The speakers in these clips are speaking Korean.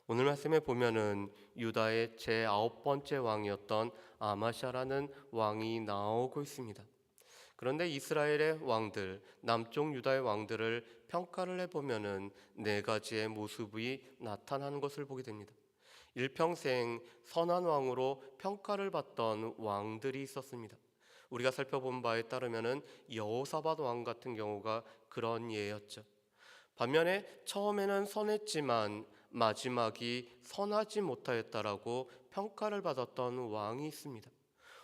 오늘 말씀에 보면은 유다의 제9번째 왕이었던 아마샤라는 왕이 나오고 있습니다. 그런데 이스라엘의 왕들, 남쪽 유다의 왕들을 평가를 해보면은 네 가지의 모습이 나타나는 것을 보게 됩니다. 일평생 선한 왕으로 평가를 받던 왕들이 있었습니다. 우리가 살펴본 바에 따르면은 여호사밧 왕 같은 경우가 그런 예였죠. 반면에 처음에는 선했지만 마지막이 선하지 못하였다라고 평가를 받았던 왕이 있습니다.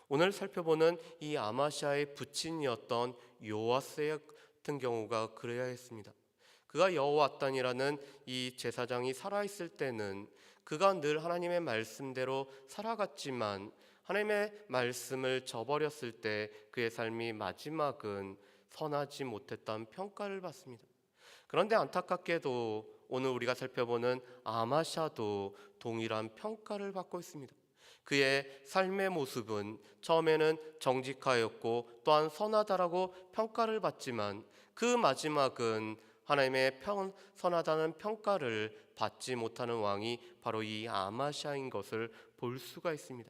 오늘 살펴보는 이 아마샤의 부친이었던 요아스 같은 경우가 그래야 했습니다. 그가 여호와단이라는 이 제사장이 살아있을 때는 그가 늘 하나님의 말씀대로 살아갔지만 하나님의 말씀을 저버렸을 때 그의 삶이 마지막은 선하지 못했던 평가를 받습니다. 그런데 안타깝게도 오늘 우리가 살펴보는 아마샤도 동일한 평가를 받고 있습니다. 그의 삶의 모습은 처음에는 정직하였고 또한 선하다라고 평가를 받지만 그 마지막은 하나님의 선하다는 평가를 받지 못하는 왕이 바로 이 아마샤인 것을 볼 수가 있습니다.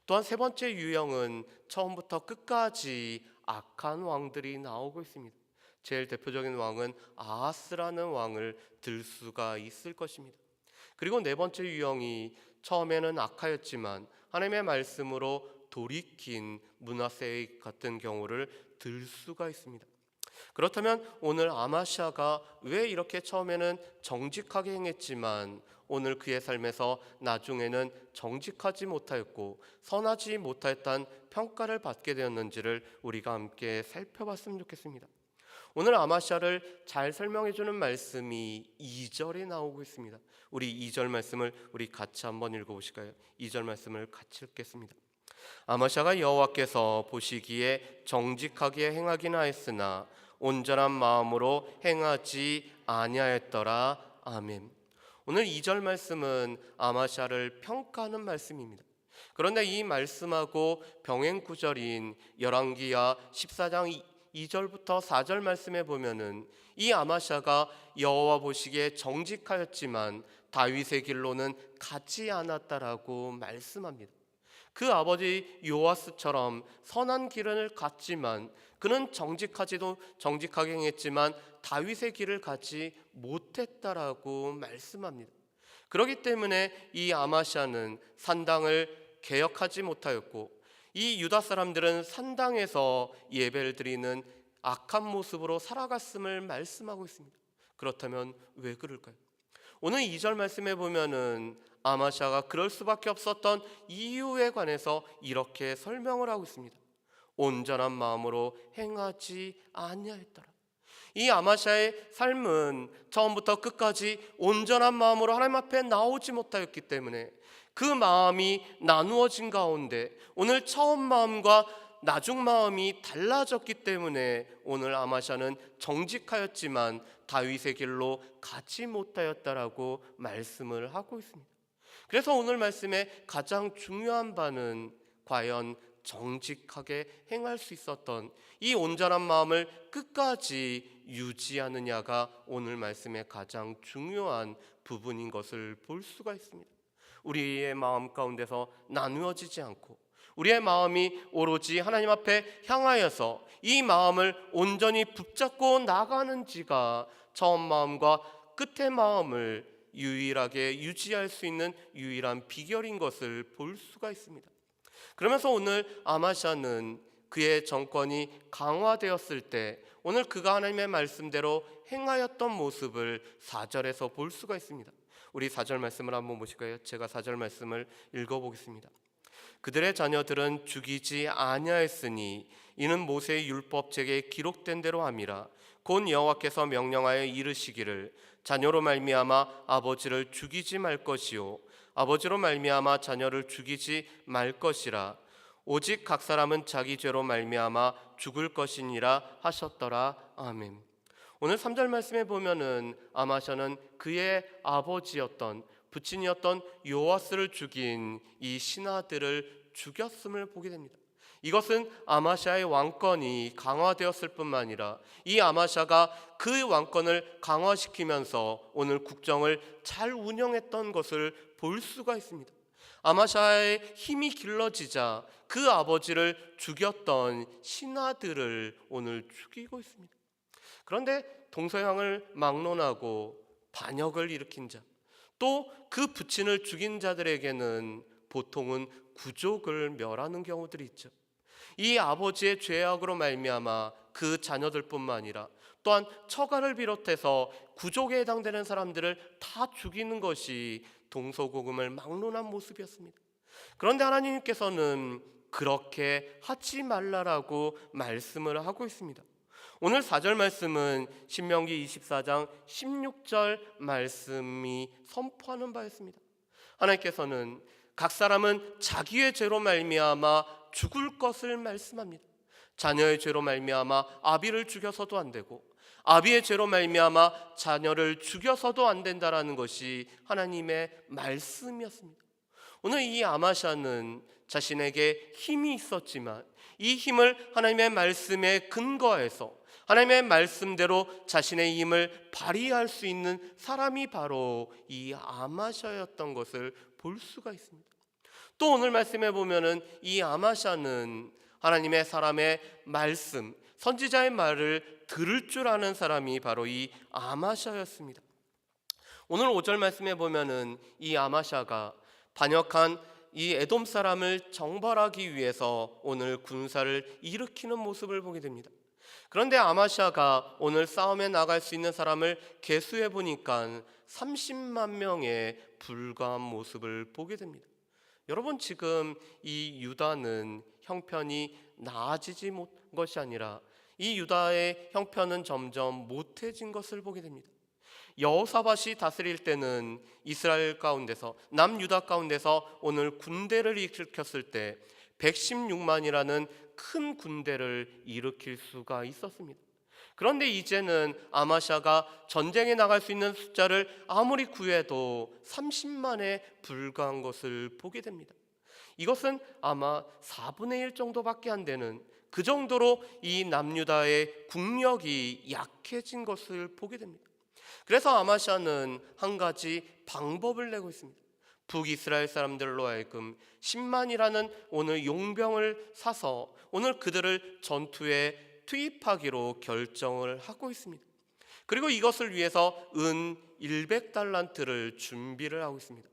또한 세 번째 유형은 처음부터 끝까지 악한 왕들이 나오고 있습니다. 제일 대표적인 왕은 아하스라는 왕을 들 수가 있을 것입니다. 그리고 네 번째 유형이 처음에는 악하였지만 하나님의 말씀으로 돌이킨 므낫세 같은 경우를 들 수가 있습니다. 그렇다면 오늘 아마샤가 왜 이렇게 처음에는 정직하게 행했지만 오늘 그의 삶에서 나중에는 정직하지 못하였고 선하지 못하였다는 평가를 받게 되었는지를 우리가 함께 살펴봤으면 좋겠습니다. 오늘 아마샤를 잘 설명해 주는 말씀이 2절에 나오고 있습니다. 우리 2절 말씀을 우리 같이 한번 읽어보실까요? 2절 말씀을 같이 읽겠습니다. 아마샤가 여호와께서 보시기에 정직하게 행하긴 하였으나 온전한 마음으로 행하지 아니하였더라. 아멘. 오늘 2절 말씀은 아마샤를 평가하는 말씀입니다. 그런데 이 말씀하고 병행 구절인 열왕기하 14장 2절부터 4절 말씀에 보면은 이 아마샤가 여호와 보시기에 정직하였지만 다윗의 길로는 가지 않았다라고 말씀합니다. 그 아버지 요아스처럼 선한 길을 갔지만 그는 정직하게 행했지만 다윗의 길을 가지 못했다라고 말씀합니다. 그렇기 때문에 이 아마샤는 산당을 개혁하지 못하였고 이 유다 사람들은 산당에서 예배를 드리는 악한 모습으로 살아갔음을 말씀하고 있습니다. 그렇다면 왜 그럴까요? 오늘 2절 말씀에 보면은 아마샤가 그럴 수밖에 없었던 이유에 관해서 이렇게 설명을 하고 있습니다. 온전한 마음으로 행하지 아니하였더라. 이 아마샤의 삶은 처음부터 끝까지 온전한 마음으로 하나님 앞에 나오지 못하였기 때문에 그 마음이 나누어진 가운데 오늘 처음 마음과 나중 마음이 달라졌기 때문에 오늘 아마샤는 정직하였지만 다윗의 길로 가지 못하였다라고 말씀을 하고 있습니다. 그래서 오늘 말씀의 가장 중요한 바는 과연 정직하게 행할 수 있었던 이 온전한 마음을 끝까지 유지하느냐가 오늘 말씀의 가장 중요한 부분인 것을 볼 수가 있습니다. 우리의 마음 가운데서 나누어지지 않고 우리의 마음이 오로지 하나님 앞에 향하여서 이 마음을 온전히 붙잡고 나가는지가 처음 마음과 끝의 마음을 유일하게 유지할 수 있는 유일한 비결인 것을 볼 수가 있습니다. 그러면서 오늘 아마샤는 그의 정권이 강화되었을 때 오늘 그가 하나님의 말씀대로 행하였던 모습을 4절에서 볼 수가 있습니다. 우리 4절 말씀을 한번 보실까요? 제가 4절 말씀을 읽어보겠습니다. 그들의 자녀들은 죽이지 아니하였으니 이는 모세의 율법책에 기록된 대로 함이라. 곧 여호와께서 명령하여 이르시기를 자녀로 말미암아 아버지를 죽이지 말 것이요 아버지로 말미암아 자녀를 죽이지 말 것이라. 오직 각 사람은 자기 죄로 말미암아 죽을 것이니라 하셨더라. 아멘. 오늘 3절 말씀에 보면은 아마샤는 그의 아버지였던 부친이었던 요아스를 죽인 이 신하들을 죽였음을 보게 됩니다. 이것은 아마샤의 왕권이 강화되었을 뿐만 아니라 이 아마샤가 그 왕권을 강화시키면서 오늘 국정을 잘 운영했던 것을 볼 수가 있습니다. 아마샤의 힘이 길러지자 그 아버지를 죽였던 신하들을 오늘 죽이고 있습니다. 그런데 동서양을 막론하고 반역을 일으킨 자, 또 그 부친을 죽인 자들에게는 보통은 구족을 멸하는 경우들이 있죠. 이 아버지의 죄악으로 말미암아 그 자녀들뿐만 아니라 또한 처가를 비롯해서 구족에 해당되는 사람들을 다 죽이는 것이 동서고금을 막론한 모습이었습니다. 그런데 하나님께서는 그렇게 하지 말라라고 말씀을 하고 있습니다. 오늘 4절 말씀은 신명기 24장 16절 말씀이 선포하는 바였습니다. 하나님께서는 각 사람은 자기의 죄로 말미암아 죽을 것을 말씀합니다. 자녀의 죄로 말미암아 아비를 죽여서도 안 되고 아비의 죄로 말미암아 자녀를 죽여서도 안 된다라는 것이 하나님의 말씀이었습니다. 오늘 이 아마샤는 자신에게 힘이 있었지만 이 힘을 하나님의 말씀에 근거해서 하나님의 말씀대로 자신의 힘을 발휘할 수 있는 사람이 바로 이 아마샤였던 것을 볼 수가 있습니다. 또 오늘 말씀에 보면은 이 아마샤는 하나님의 사람의 말씀, 선지자의 말을 들을 줄 아는 사람이 바로 이 아마샤였습니다. 오늘 5절 말씀에 보면은 이 아마샤가 반역한 이 에돔 사람을 정벌하기 위해서 오늘 군사를 일으키는 모습을 보게 됩니다. 그런데 아마샤가 오늘 싸움에 나갈 수 있는 사람을 계수해 보니까 30만 명에 불과한 모습을 보게 됩니다. 여러분, 지금 이 유다는 형편이 나아지지 못한 것이 아니라 이 유다의 형편은 점점 못해진 것을 보게 됩니다. 여호사밧이 다스릴 때는 이스라엘 가운데서 남유다 가운데서 오늘 군대를 일으켰을 때 116만이라는 큰 군대를 일으킬 수가 있었습니다. 그런데 이제는 아마샤가 전쟁에 나갈 수 있는 숫자를 아무리 구해도 30만에 불과한 것을 보게 됩니다. 이것은 아마 4분의 1 정도밖에 안 되는 그 정도로 이 남유다의 국력이 약해진 것을 보게 됩니다. 그래서 아마샤는 한 가지 방법을 내고 있습니다. 북이스라엘 사람들로 하여금 10만이라는 오늘 용병을 사서 오늘 그들을 전투에 투입하기로 결정을 하고 있습니다. 그리고 이것을 위해서 은 100달란트를 준비를 하고 있습니다.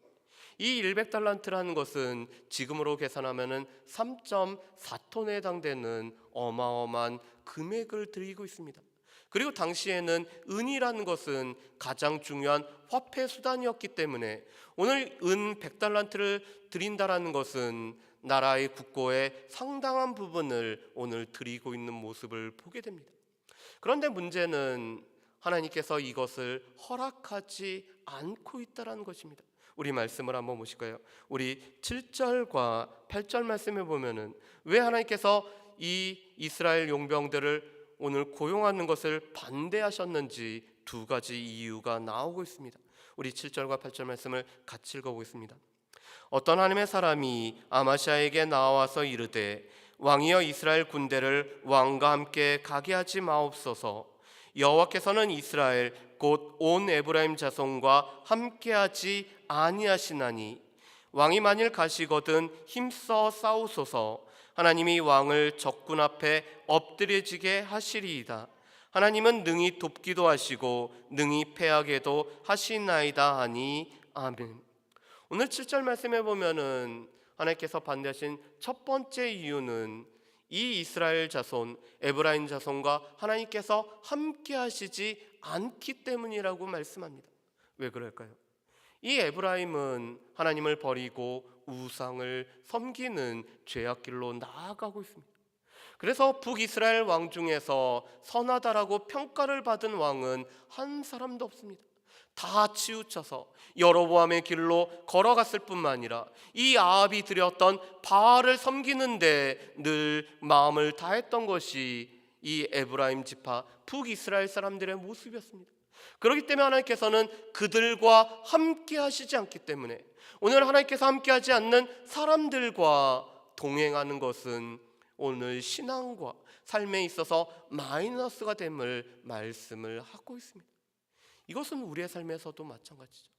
이 100달란트라는 것은 지금으로 계산하면 3.4톤에 해당되는 어마어마한 금액을 들이고 있습니다. 그리고 당시에는 은이라는 것은 가장 중요한 화폐 수단이었기 때문에 오늘 은 100달란트를 드린다라는 것은 나라의 국고의 상당한 부분을 오늘 드리고 있는 모습을 보게 됩니다. 그런데 문제는 하나님께서 이것을 허락하지 않고 있다는 것입니다. 우리 말씀을 한번 보실까요? 우리 7절과 8절 말씀에 보면은 왜 하나님께서 이 이스라엘 용병들을 오늘 고용하는 것을 반대하셨는지 두 가지 이유가 나오고 있습니다. 우리 7절과 8절 말씀을 같이 읽어보겠습니다. 어떤 하나님의 사람이 아마샤에게 나와서 이르되 왕이여 이스라엘 군대를 왕과 함께 가게 하지 마옵소서. 여호와께서는 이스라엘 곧 온 에브라임 자손과 함께하지 아니하시나니 왕이 만일 가시거든 힘써 싸우소서. 하나님이 왕을 적군 앞에 엎드려지게 하시리이다. 하나님은 능히 돕기도 하시고 능히 패하게도 하시나이다 하니 아멘. 오늘 7절 말씀에 보면은 하나님께서 반대하신 첫 번째 이유는 이 이스라엘 자손, 에브라임 자손과 하나님께서 함께 하시지 않기 때문이라고 말씀합니다. 왜 그럴까요? 이 에브라임은 하나님을 버리고 우상을 섬기는 죄악길로 나아가고 있습니다. 그래서 북이스라엘 왕 중에서 선하다라고 평가를 받은 왕은 한 사람도 없습니다. 다 치우쳐서 여로보암의 길로 걸어갔을 뿐만 아니라 이 아합이 드렸던 바알을 섬기는데 늘 마음을 다했던 것이 이 에브라임 지파 북이스라엘 사람들의 모습이었습니다. 그렇기 때문에 하나님께서는 그들과 함께 하시지 않기 때문에 오늘 하나님께서 함께 하지 않는 사람들과 동행하는 것은 오늘 신앙과 삶에 있어서 마이너스가 됨을 말씀을 하고 있습니다. 이것은 우리의 삶에서도 마찬가지죠.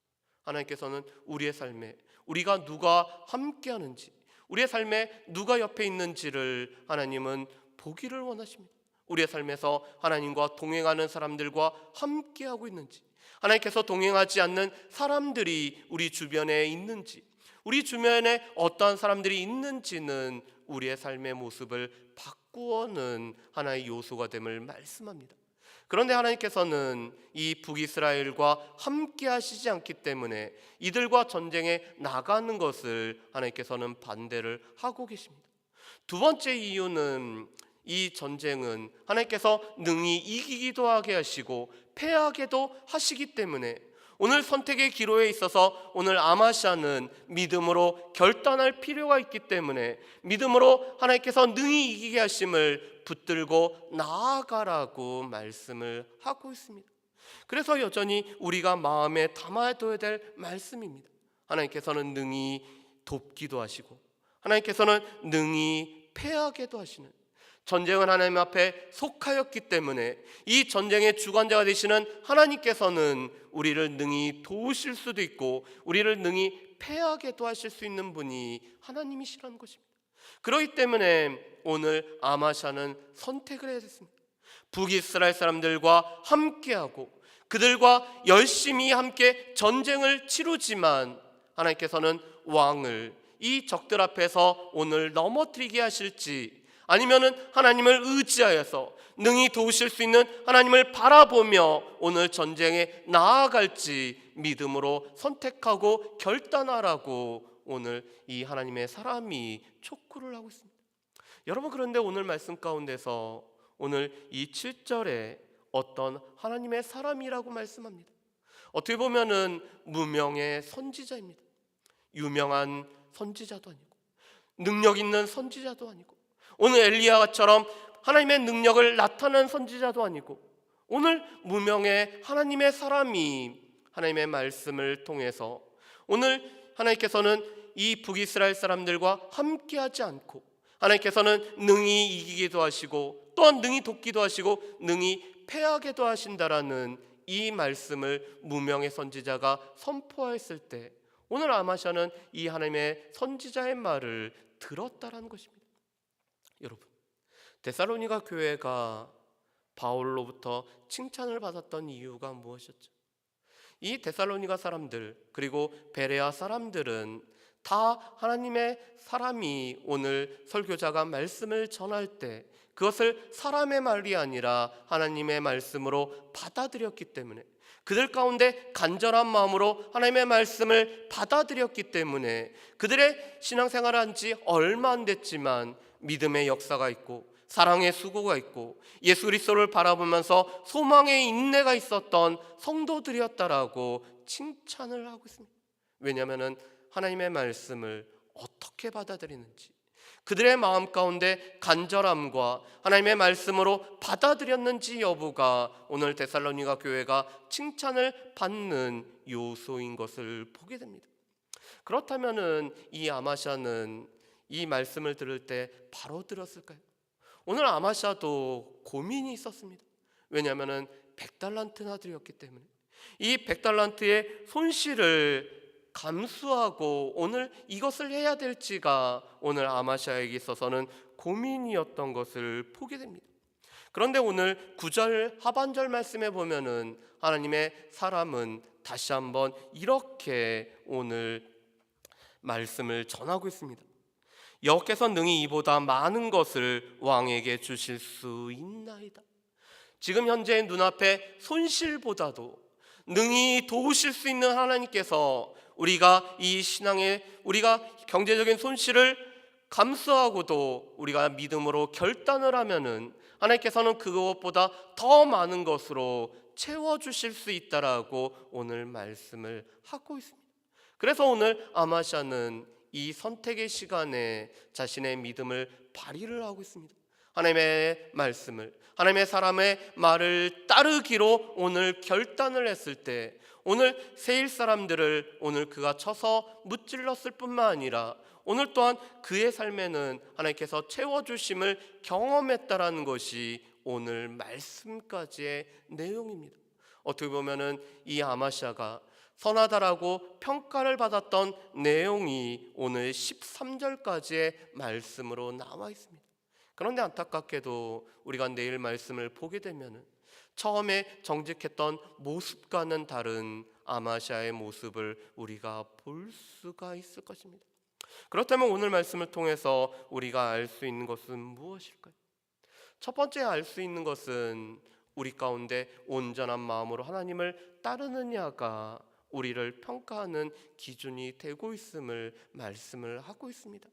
하나님께서는 우리의 삶에 우리가 누가 함께하는지, 우리의 삶에 누가 옆에 있는지를 하나님은 보기를 원하십니다. 우리의 삶에서 하나님과 동행하는 사람들과 함께하고 있는지, 하나님께서 동행하지 않는 사람들이 우리 주변에 있는지, 우리 주변에 어떠한 사람들이 있는지는 우리의 삶의 모습을 바꾸어는 하나의 요소가 됨을 말씀합니다. 그런데 하나님께서는 이 북이스라엘과 함께 하시지 않기 때문에 이들과 전쟁에 나가는 것을 하나님께서는 반대를 하고 계십니다. 두 번째 이유는 이 전쟁은 하나님께서 능히 이기기도 하게 하시고 패하게도 하시기 때문에 오늘 선택의 기로에 있어서 오늘 아마샤는 믿음으로 결단할 필요가 있기 때문에 믿음으로 하나님께서 능히 이기게 하심을 붙들고 나아가라고 말씀을 하고 있습니다. 그래서 여전히 우리가 마음에 담아둬야 될 말씀입니다. 하나님께서는 능히 돕기도 하시고 하나님께서는 능히 패하게도 하시는, 전쟁은 하나님 앞에 속하였기 때문에 이 전쟁의 주관자가 되시는 하나님께서는 우리를 능히 도우실 수도 있고 우리를 능히 패하게도 하실 수 있는 분이 하나님이시라는 것입니다. 그렇기 때문에 오늘 아마샤는 선택을 해야 됐습니다. 북이스라엘 사람들과 함께하고 그들과 열심히 함께 전쟁을 치르지만 하나님께서는 왕을 이 적들 앞에서 오늘 넘어뜨리게 하실지, 아니면은 하나님을 의지하여서 능히 도우실 수 있는 하나님을 바라보며 오늘 전쟁에 나아갈지 믿음으로 선택하고 결단하라고 오늘 이 하나님의 사람이 촉구를 하고 있습니다. 여러분, 그런데 오늘 말씀 가운데서 오늘 이 7절에 어떤 하나님의 사람이라고 말씀합니다. 어떻게 보면은 무명의 선지자입니다. 유명한 선지자도 아니고 능력 있는 선지자도 아니고 오늘 엘리야처럼 하나님의 능력을 나타낸 선지자도 아니고 오늘 무명의 하나님의 사람이 하나님의 말씀을 통해서 오늘 하나님께서는 이 북이스라엘 사람들과 함께하지 않고 하나님께서는 능히 이기기도 하시고 또한 능히 돕기도 하시고 능히 패하게도 하신다라는 이 말씀을 무명의 선지자가 선포했을 때 오늘 아마샤는 이 하나님의 선지자의 말을 들었다라는 것입니다. 여러분, 데살로니가 교회가 바울로부터 칭찬을 받았던 이유가 무엇이었죠? 이 데살로니가 사람들 그리고 베레아 사람들은 다 하나님의 사람이 오늘 설교자가 말씀을 전할 때 그것을 사람의 말이 아니라 하나님의 말씀으로 받아들였기 때문에, 그들 가운데 간절한 마음으로 하나님의 말씀을 받아들였기 때문에 그들의 신앙생활을 한 지 얼마 안 됐지만 믿음의 역사가 있고 사랑의 수고가 있고 예수 그리스도를 바라보면서 소망의 인내가 있었던 성도들이었다라고 칭찬을 하고 있습니다. 왜냐하면 하나님의 말씀을 어떻게 받아들이는지, 그들의 마음 가운데 간절함과 하나님의 말씀으로 받아들였는지 여부가 오늘 데살로니가 교회가 칭찬을 받는 요소인 것을 보게 됩니다. 그렇다면 이 아마샤는 이 말씀을 들을 때 바로 들었을까요? 오늘 아마샤도 고민이 있었습니다. 왜냐하면 100달란트나 드렸기 때문에 이 100달란트의 손실을 감수하고 오늘 이것을 해야 될지가 오늘 아마샤에게 있어서는 고민이었던 것을 보게 됩니다. 그런데 오늘 9절 하반절 말씀에 보면은 하나님의 사람은 다시 한번 이렇게 오늘 말씀을 전하고 있습니다. 여호와께서 능히 이보다 많은 것을 왕에게 주실 수 있나이다. 지금 현재 눈앞에 손실보다도 능히 도우실 수 있는 하나님께서 우리가 이 신앙에 우리가 경제적인 손실을 감수하고도 우리가 믿음으로 결단을 하면은 하나님께서는 그것보다 더 많은 것으로 채워주실 수 있다라고 오늘 말씀을 하고 있습니다. 그래서 오늘 아마샤는 이 선택의 시간에 자신의 믿음을 발휘를 하고 있습니다. 하나님의 말씀을, 하나님의 사람의 말을 따르기로 오늘 결단을 했을 때 오늘 세일 사람들을 오늘 그가 쳐서 무찔렀을 뿐만 아니라 오늘 또한 그의 삶에는 하나님께서 채워주심을 경험했다라는 것이 오늘 말씀까지의 내용입니다. 어떻게 보면은 이 아마시아가 선하다라고 평가를 받았던 내용이 오늘 13절까지의 말씀으로 나와 있습니다. 그런데 안타깝게도 우리가 내일 말씀을 보게 되면은 처음에 정직했던 모습과는 다른 아마시아의 모습을 우리가 볼 수가 있을 것입니다. 그렇다면 오늘 말씀을 통해서 우리가 알 수 있는 것은 무엇일까요? 첫 번째 알 수 있는 것은 우리 가운데 온전한 마음으로 하나님을 따르느냐가 우리를 평가하는 기준이 되고 있음을 말씀을 하고 있습니다.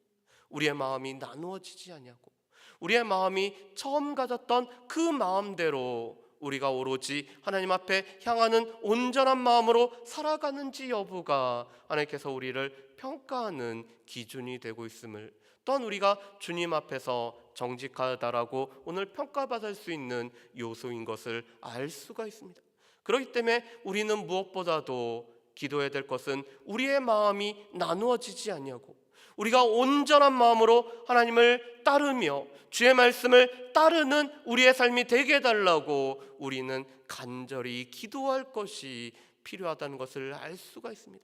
우리의 마음이 나누어지지 않냐고, 우리의 마음이 처음 가졌던 그 마음대로 우리가 오로지 하나님 앞에 향하는 온전한 마음으로 살아가는지 여부가 하나님께서 우리를 평가하는 기준이 되고 있음을, 또한 우리가 주님 앞에서 정직하다라고 오늘 평가받을 수 있는 요소인 것을 알 수가 있습니다. 그렇기 때문에 우리는 무엇보다도 기도해야 될 것은 우리의 마음이 나누어지지 않냐고, 우리가 온전한 마음으로 하나님을 따르며 주의 말씀을 따르는 우리의 삶이 되게 해달라고 우리는 간절히 기도할 것이 필요하다는 것을 알 수가 있습니다.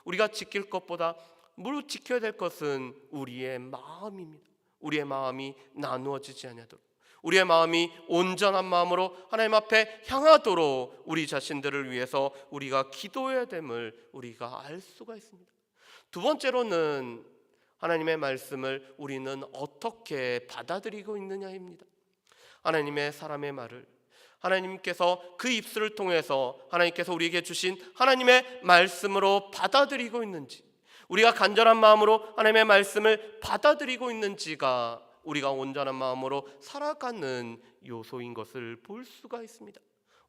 우리가 지킬 것보다 무릇 지켜야 될 것은 우리의 마음입니다. 우리의 마음이 나누어지지 않도록, 우리의 마음이 온전한 마음으로 하나님 앞에 향하도록 우리 자신들을 위해서 우리가 기도해야 됨을 우리가 알 수가 있습니다. 두 번째로는 하나님의 말씀을 우리는 어떻게 받아들이고 있느냐입니다. 하나님의 사람의 말을 하나님께서 그 입술을 통해서 하나님께서 우리에게 주신 하나님의 말씀으로 받아들이고 있는지, 우리가 간절한 마음으로 하나님의 말씀을 받아들이고 있는지가 우리가 온전한 마음으로 살아가는 요소인 것을 볼 수가 있습니다.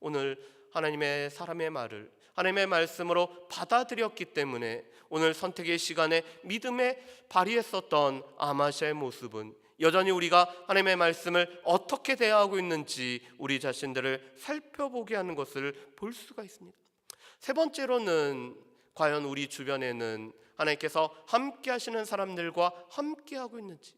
오늘 하나님의 사람의 말을 하나님의 말씀으로 받아들였기 때문에 오늘 선택의 시간에 믿음에 발휘했었던 아마시아의 모습은 여전히 우리가 하나님의 말씀을 어떻게 대하고 있는지 우리 자신들을 살펴보게 하는 것을 볼 수가 있습니다. 세 번째로는 과연 우리 주변에는 하나님께서 함께 하시는 사람들과 함께 하고 있는지,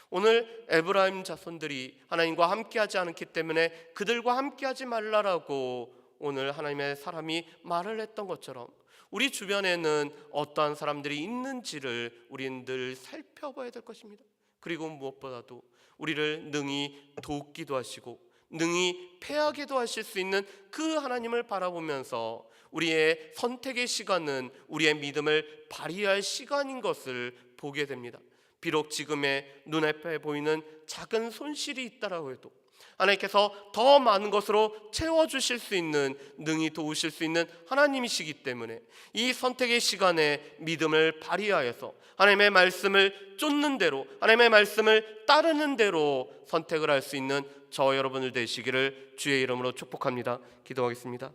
오늘 에브라임 자손들이 하나님과 함께하지 않기 때문에 그들과 함께하지 말라라고 오늘 하나님의 사람이 말을 했던 것처럼 우리 주변에는 어떠한 사람들이 있는지를 우리는 늘 살펴봐야 될 것입니다. 그리고 무엇보다도 우리를 능히 돕기도 하시고 능히 패하게도 하실 수 있는 그 하나님을 바라보면서 우리의 선택의 시간은 우리의 믿음을 발휘할 시간인 것을 보게 됩니다. 비록 지금의 눈앞에 보이는 작은 손실이 있다라고 해도 하나님께서 더 많은 것으로 채워주실 수 있는, 능히 도우실 수 있는 하나님이시기 때문에 이 선택의 시간에 믿음을 발휘하여서 하나님의 말씀을 쫓는 대로, 하나님의 말씀을 따르는 대로 선택을 할 수 있는 저 여러분들 되시기를 주의 이름으로 축복합니다. 기도하겠습니다.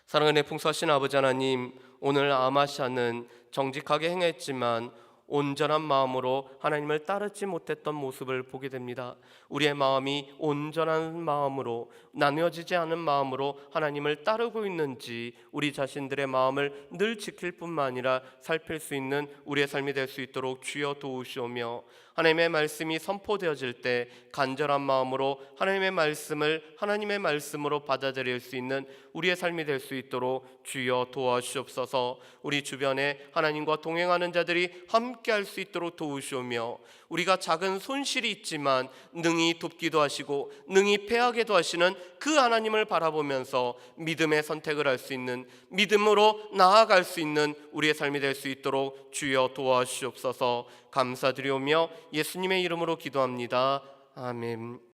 사랑하는 풍성하신 아버지 하나님, 오늘 아마시아는 정직하게 행했지만 온전한 마음으로 하나님을 따르지 못했던 모습을 보게 됩니다. 우리의 마음이 온전한 마음으로, 나뉘어지지 않은 마음으로 하나님을 따르고 있는지 우리 자신들의 마음을 늘 지킬 뿐만 아니라 살필 수 있는 우리의 삶이 될 수 있도록 주여 도우시오며, 하나님의 말씀이 선포되어질 때 간절한 마음으로 하나님의 말씀을 하나님의 말씀으로 받아들일 수 있는 우리의 삶이 될 수 있도록 주여 도와주옵소서. 우리 주변에 하나님과 동행하는 자들이 함께 할 수 있도록 도우시오며, 우리가 작은 손실이 있지만 능히 돕기도 하시고 능히 패하게도 하시는 그 하나님을 바라보면서 믿음의 선택을 할 수 있는, 믿음으로 나아갈 수 있는 우리의 삶이 될 수 있도록 주여 도와주옵소서. 감사드리오며 예수님의 이름으로 기도합니다. 아멘.